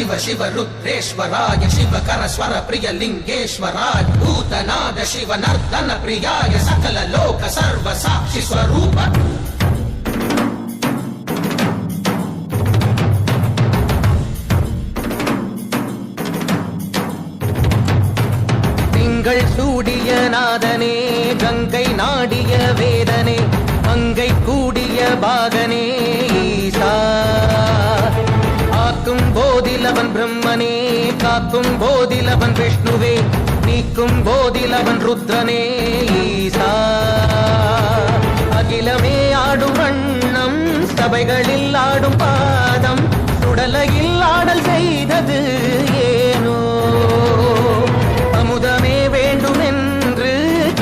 शिव शिव रुद्रेश्वराय शिवकर स्वर प्रिय लिंगेश्वराय भूतनाद शिव नर्दन प्रियाय सकल लोक सर्व साक्षि स्वरूप திங்கள் சூடிய நாதனே கங்கை நாடிய வேதனே அங்கை கூடிய பாகனே ஈசா ஆக்கும் போதிலவன் பிரம்மனே காக்கும் போதிலவன் விஷ்ணுவே நீக்கும் போதிலவன் ருத்ரனே ஈசா அகிலமே ஆடும் வண்ணம் சபைகளில் ஆடும் பாதம் சுடலையில் ஆடல் செய்தது ஏனோ அமுதமே வேண்டும் என்று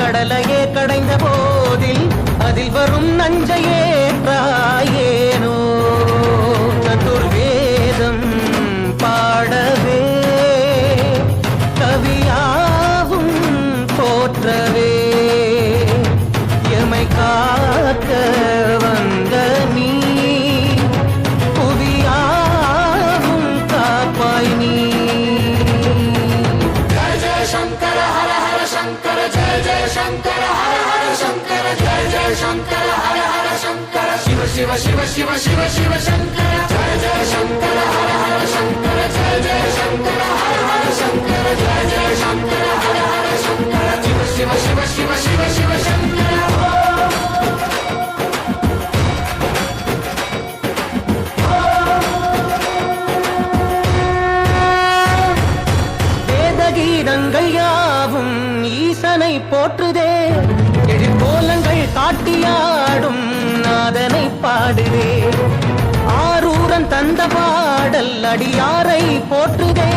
கடலையே கடைந்த போதில் அதில் வரும் நஞ்சையே ஏனோ சதுர்வேதம் பாடவே கவியாவும் போற்றவே எமை காக்க வந்த நீ புவியாவும் காப்பாய் நீ जय जय शंकर हर हर शंकर जय जय शंकर हर हर शंकर जय जय शंकर हर हर शंकर शिव शिव शिव शिव शिव शिव शंकर जय जय शंकर हर हर शंकर जय जय शंकर हर हर शंकर जय जय शंकर हर हर शंकर शिव शिव शिव शिव शिव शिव शंकर வேதகீதங்கள் யாவும் ஈசனை போற்றுதே எழிற்கோலங்கள் காட்டியாடும் நாதனை பாடுதே ஆரூரன் தந்த பாடல் அடியாரை போற்றுதே